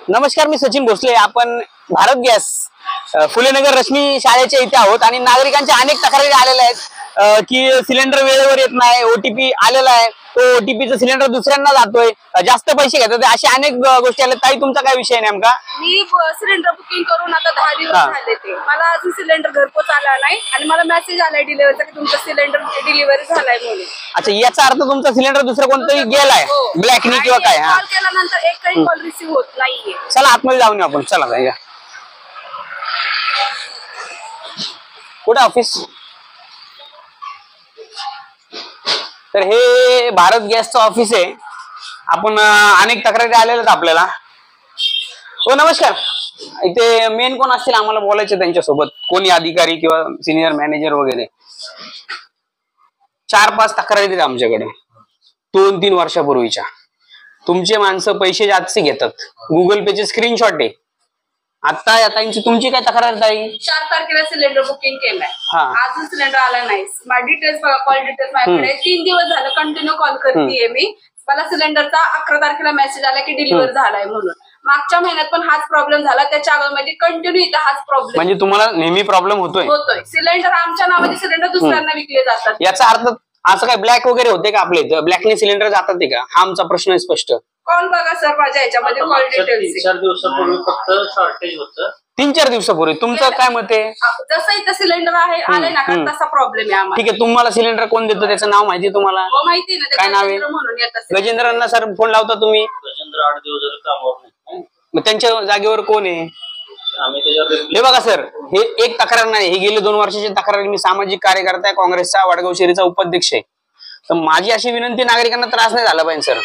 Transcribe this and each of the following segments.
नमस्कार, मी सचिन भोसले. आपण भारत गॅस फुलेनगर रश्मी शाळेच्या इथे आहोत आणि नागरिकांच्या अनेक तक्रारी आलेल्या आहेत की सिलेंडर वेळेवर येत नाही, ओटीपी आलेला आहे, तो ओटीपीचा सिलेंडर दुसऱ्यांना जातोय, जास्त पैसे घेतात, अशा अनेक गोष्टी आल्या. ताई, तुमचा काय विषय नेमका? मी सिलेंडर बुकिंग करून आता 10 दिवस झाले. ते मला अजून सिलेंडर घरपोच आला नाही आणि मला मेसेज आलाय डिलिव्हरीचा की तुमचा सिलेंडर डिलिव्हरी झालाय म्हणून. अच्छा, याचा अर्थ तुमचा सिलेंडर दुसरा कोणतरी गेलाय ब्लॅकनी किंवा काय? कॉल केल्यानंतर एकही कॉल रिसीव्ह होत नाहीये. चला आतमध्ये जाऊन येऊ आपण. चला ताई, कुठे ऑफिस? तर हे भारत गॅसचं ऑफिस आहे. आपण अनेक तक्रारी आलेल्या आहेत आपल्याला. हो, नमस्कार. इथे मेन कोण असतील आम्हाला बोलायचे त्यांच्यासोबत? कोणी अधिकारी किंवा सिनियर मॅनेजर वगैरे? 4-5 तक्रारी आहेत आमच्याकडे 2-3 वर्षापूर्वीच्या. तुमचे माणसं पैसे जास्त घेतात, गुगल पेचे स्क्रीनशॉट आहे. आता या ताईंची तुमची काय तक्रार? ताई, 4 तारखेला सिलेंडर बुकिंग केलाय, अजून सिलेंडर आला नाही. माझी डिटेल्स, कॉल डिटेल्स माझ्याकडे 3 दिवस झालं कंटिन्यू कॉल करतेय मी. मला सिलेंडरचा 11 तारखेला मेसेज आला की डिलिव्हर झालाय म्हणून. मागच्या महिन्यात पण हाच प्रॉब्लेम झाला, त्याच्या अगोदर कंटिन्यू इथं हाच प्रॉब्लेम. म्हणजे तुम्हाला नेहमी प्रॉब्लेम होतोय? सिलेंडर आमच्या नावाचे सिलेंडर दुसऱ्यांना विकले जातात. याचा अर्थ असं काय ब्लॅक वगैरे होते का आपल्या इथं? ब्लॅकने सिलेंडर जातात ते का? हा आमचा प्रश्न आहे स्पष्ट. कॉल बघा सर, माझ्या याच्यामध्ये कॉल डिटेल्स. 4 दिवसापूर्वी फक्त शॉर्टेज होतं. 3-4 दिवसापूर्वी. तुमचं काय मत आहे? जसं इथं सिलेंडर आहे आले ना का तसा प्रॉब्लेम आहे आम्हाला. ठीक आहे, तुम्हाला सिलेंडर कोण देतो त्याचं नाव माहिती तुम्हाला? माहिती ना, काय नाव आहे? म्हणून येतात गजेंद्रांना सर फोन लावता तुम्ही? गजेंद्र 8 दिवस झाले कामावर नाही. मग त्यांच्या जागेवर कोण आहे? आम्ही त्याच्यावर हे बघा सर, हे एक तक्रार नाही, हे गेले 2 वर्षाची तक्रार. मी सामाजिक कार्यकर्ता आहे, काँग्रेसचा वडगाव शहरीचा उपाध्यक्ष आहे. तर माझी अशी विनंती, नागरिकांना त्रास नाही झाला पाहिजे सर.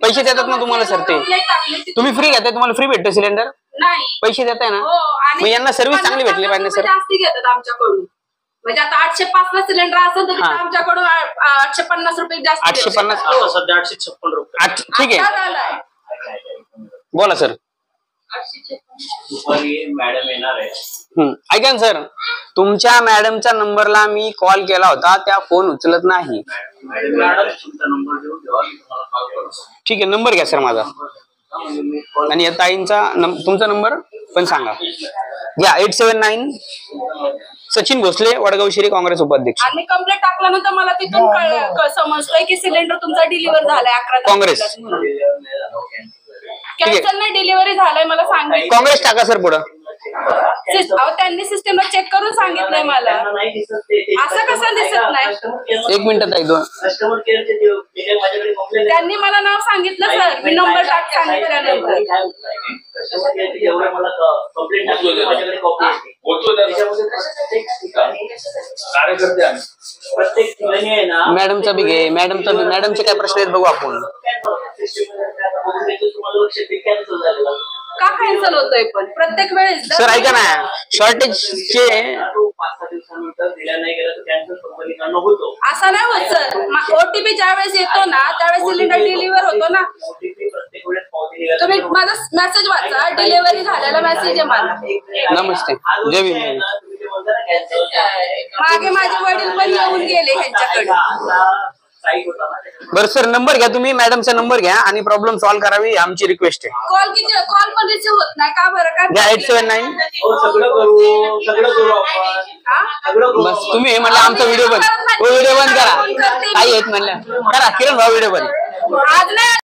पैसे देतात ना तुम्हाला सर? ते तुम्ही फ्री घेताय, तुम्हाला फ्री भेटतं सिलेंडर? नाही, पैसे देताय ना, मग यांना सर्व्हिस चांगली भेटली पाहिजे सर. जास्ती घेतात आमच्याकडून. म्हणजे आता 805 ला सिलेंडर असेल तर आमच्याकडून 850 रुपये जास्त. 850? आता सध्या 856 रुपये. ठीक आहे, बोला सर. दुपारी मॅडम येणार आहे. ऐका ना सर, तुमच्या मॅडमच्या नंबरला मी कॉल केला होता, त्या फोन उचलत नाही. मॅडम तुमचा नंबर देऊन ठेवा, मी तुम्हाला कॉल करतो. ठीक आहे, नंबर घ्या सर माझा. आणि या ताईंचा तुमचा नंबर पण सांगा. घ्या, 879. सचिन भोसले, वडगाव शहरी काँग्रेस उपाध्यक्ष. आणि कंप्लेंट टाकल्यानंतर मला तिथून समजतंय की सिलेंडर तुमचा डिलिव्हर झालाय 11 काँग्रेस. कॅन्सल नाही, डिलिव्हरी झालाय मला सांगितलं. काँग्रेस टाका सर पुढं. त्यांनी सिस्टमला चेक करून सांगितलंय मला. असं कसं दिसत नाही? 1 मिनिट ताई, 2. कस्टमर केअरचे त्यांनी मला नाव सांगितलं सर, मी नंबर टाक सांगितल्यानंतर. मॅडमचा बी घे, मॅडमचे काय प्रश्न आहेत बघू आपण. का कॅन्सल होतोय पण प्रत्येक वेळेस? सर ऐका ना, शॉर्टेजचे 5-6 दिवसानंतर दिल्या नाही गेला तर कॅन्सल कंपनीकडनं होतो. असं नाही होत सर. ओटीपी ज्यावेळेस येतो ना त्यावेळेस सिलेंडर डिलिव्हर होतो ना. तुम्ही माझा मेसेज वाचा, डिलिव्हरी झालेला मेसेज आहे मला. नमस्ते, जय भीम. मागे माझे वडील पण येऊन गेले ह्यांच्याकडे. बरं सर, नंबर घ्या तुम्ही, मॅडमचा नंबर घ्या आणि प्रॉब्लेम सॉल्व्ह करावी आमची रिक्वेस्ट आहे. कॉल पण रिसिव्ह होत नाही का बरं? काय घ्या, 879. सगळं करू आपण. बस तुम्ही हे म्हणलं आमचा व्हिडिओ बंद करा. काही आहेत म्हणलं करा, किरण भाऊ व्हिडिओ बंद. आज नाही.